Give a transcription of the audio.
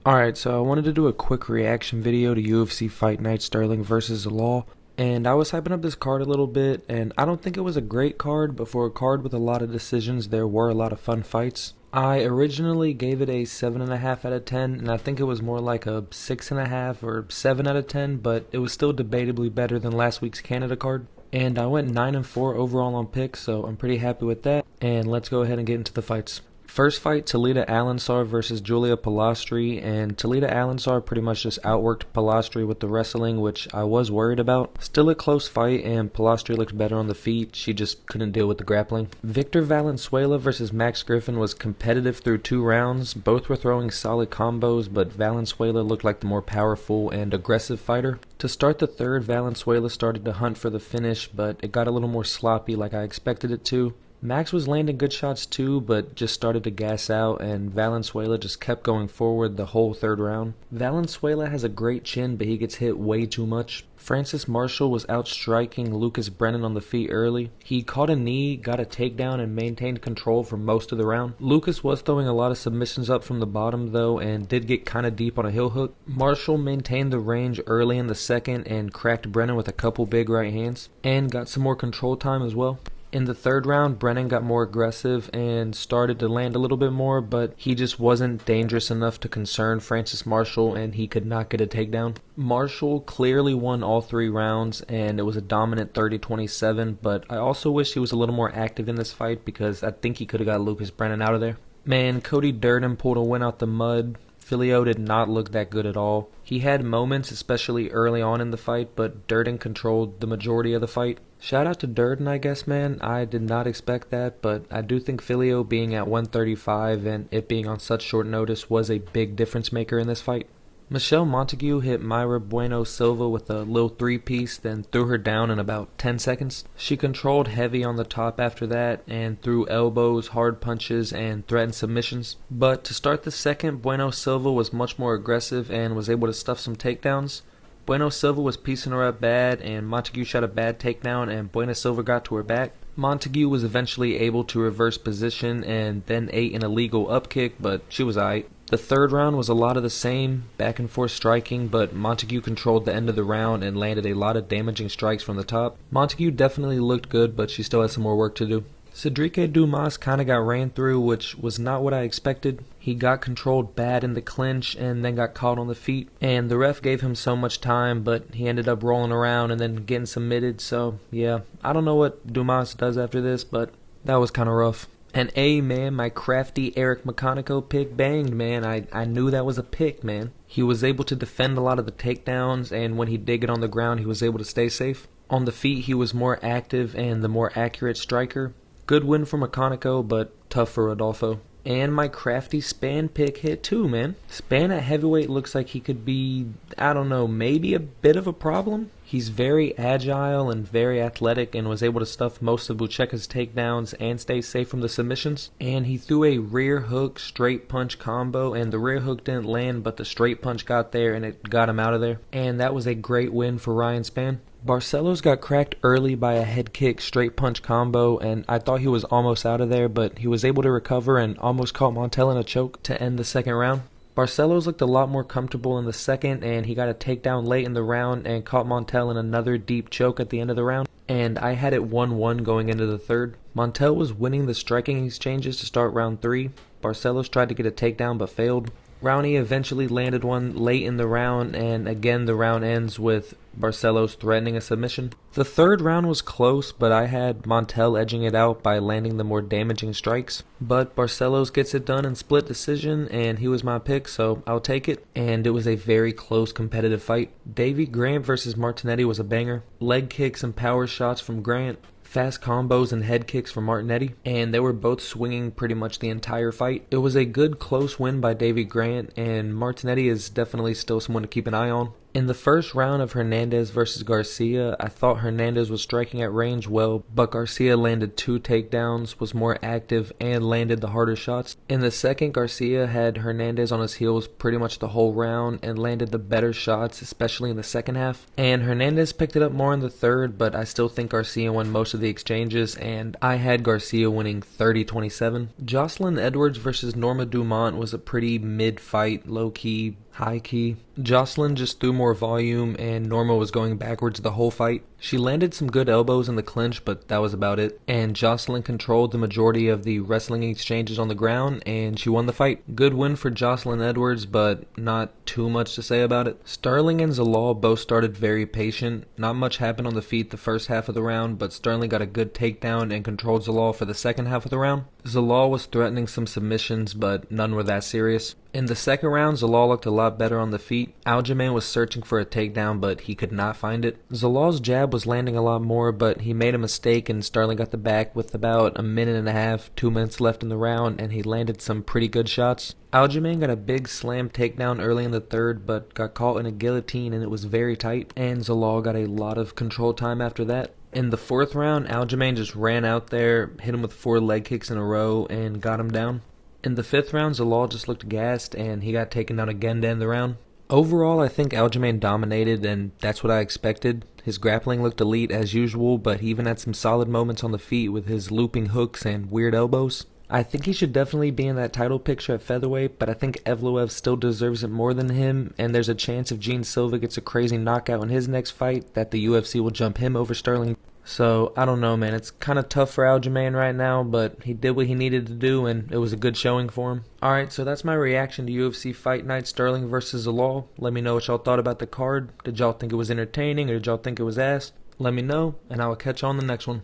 Alright, so I wanted to do a quick reaction video to UFC Fight Night Sterling versus Zalal. And I was hyping up this card a little bit, and I don't think it was a great card, but for a card with a lot of decisions, there were a lot of fun fights. I originally gave it a 7.5 out of 10, and I think it was more like a 6.5 or 7 out of 10, but it was still debatably better than last week's Canada card. And I went 9-4 overall on picks, so I'm pretty happy with that. And let's go ahead and get into the fights. First fight, Talita Alinsar versus Julia Palastri, and Talita Alinsar pretty much just outworked Palastri with the wrestling, which I was worried about. Still a close fight, and Palastri looked better on the feet. She just couldn't deal with the grappling. Victor Valenzuela versus Max Griffin was competitive through 2 rounds. Both were throwing solid combos, but Valenzuela looked like the more powerful and aggressive fighter. To start the third, Valenzuela started to hunt for the finish, but it got a little more sloppy like I expected it to. Max was landing good shots too, but just started to gas out, and Valenzuela just kept going forward the whole third round. Valenzuela has a great chin, but he gets hit way too much. Francis Marshall was outstriking Lucas Brennan on the feet early. He caught a knee, got a takedown, and maintained control for most of the round. Lucas was throwing a lot of submissions up from the bottom though, and did get kinda deep on a heel hook. Marshall maintained the range early in the second and cracked Brennan with a couple big right hands, and got some more control time as well. In the third round, Brennan got more aggressive and started to land a little bit more, but he just wasn't dangerous enough to concern Francis Marshall, and he could not get a takedown. Marshall clearly won all 3 rounds, and it was a dominant 30-27, but I also wish he was a little more active in this fight because I think he could have got Lucas Brennan out of there. Man, Cody Durden pulled a win out the mud. Filio did not look that good at all. He had moments, especially early on in the fight, but Durden controlled the majority of the fight. Shout out to Durden, I guess, man. I did not expect that, but I do think Filio being at 135 and it being on such short notice was a big difference maker in this fight. Michelle Montague hit Mayra Bueno Silva with a little 3-piece, then threw her down in about 10 seconds. She controlled heavy on the top after that and threw elbows, hard punches, and threatened submissions. But to start the second, Bueno Silva was much more aggressive and was able to stuff some takedowns. Bueno Silva was piecing her up bad, and Montague shot a bad takedown, and Bueno Silva got to her back. Montague was eventually able to reverse position and then ate an illegal upkick, but she was aight. The third round was a lot of the same, back and forth striking, but Montague controlled the end of the round and landed a lot of damaging strikes from the top. Montague definitely looked good, but she still has some more work to do. Cedric Dumas kinda got ran through, which was not what I expected. He got controlled bad in the clinch and then got caught on the feet, and the ref gave him so much time, but he ended up rolling around and then getting submitted, so yeah, I don't know what Dumas does after this, but that was kinda rough. And man, my crafty Eric McConico pick banged, man. I knew that was a pick, man. He was able to defend a lot of the takedowns, and when he did get on the ground, he was able to stay safe. On the feet, he was more active and the more accurate striker. Good win for McConico, but tough for Rodolfo. And my crafty Span pick hit too, man. Span at heavyweight looks like he could be, I don't know, maybe a bit of a problem. He's very agile and very athletic and was able to stuff most of Bucheca's takedowns and stay safe from the submissions. And he threw a rear hook straight punch combo, and the rear hook didn't land, but the straight punch got there and it got him out of there. And that was a great win for Ryan Span. Barcelos got cracked early by a head kick straight punch combo, and I thought he was almost out of there, but he was able to recover and almost caught Montel in a choke to end the second round. Barcelos looked a lot more comfortable in the second, and he got a takedown late in the round and caught Montel in another deep choke at the end of the round. And I had it 1-1 going into the third. Montel was winning the striking exchanges to start round 3. Barcelos tried to get a takedown but failed. Rowney eventually landed one late in the round, and again the round ends with Barcelos threatening a submission. The third round was close, but I had Montel edging it out by landing the more damaging strikes. But Barcelos gets it done in split decision, and he was my pick, so I'll take it. And it was a very close competitive fight. Davey Grant versus Martinetti was a banger. Leg kicks and power shots from Grant. Fast combos and head kicks from Martinetti, and they were both swinging pretty much the entire fight. It was a good close win by Davey Grant, and Martinetti is definitely still someone to keep an eye on. In the first round of Hernandez versus Garcia, I thought Hernandez was striking at range well, but Garcia landed 2 takedowns, was more active, and landed the harder shots. In the second, Garcia had Hernandez on his heels pretty much the whole round and landed the better shots, especially in the second half. And Hernandez picked it up more in the third, but I still think Garcia won most of the exchanges, and I had Garcia winning 30-27. Jocelyn Edwards versus Norma Dumont was a pretty mid-fight, low-key, high-key. Jocelyn just threw more volume and Norma was going backwards the whole fight. She landed some good elbows in the clinch, but that was about it. And Jocelyn controlled the majority of the wrestling exchanges on the ground and she won the fight. Good win for Jocelyn Edwards, but not too much to say about it. Sterling and Zalal both started very patient. Not much happened on the feet the first half of the round, but Sterling got a good takedown and controlled Zalal for the second half of the round. Zalal was threatening some submissions, but none were that serious. In the second round, Zalal looked a lot better on the feet. Aljamain was searching for a takedown, but he could not find it. Zalal's jab was landing a lot more, but he made a mistake and Sterling got the back with about a minute and a half, 2 minutes left in the round, and he landed some pretty good shots. Aljamain got a big slam takedown early in the third, but got caught in a guillotine and it was very tight, and Zalal got a lot of control time after that. In the fourth round, Aljamain just ran out there, hit him with 4 leg kicks in a row, and got him down. In the fifth round, Zalal just looked gassed, and he got taken down again to end the round. Overall, I think Aljamain dominated, and that's what I expected. His grappling looked elite as usual, but he even had some solid moments on the feet with his looping hooks and weird elbows. I think he should definitely be in that title picture at featherweight, but I think Evloev still deserves it more than him, and there's a chance if Gene Silva gets a crazy knockout in his next fight that the UFC will jump him over Sterling. So, I don't know, man. It's kind of tough for Aljamain right now, but he did what he needed to do, and it was a good showing for him. Alright, so that's my reaction to UFC Fight Night Sterling versus Zalal. Let me know what y'all thought about the card. Did y'all think it was entertaining, or did y'all think it was ass? Let me know, and I will catch you on the next one.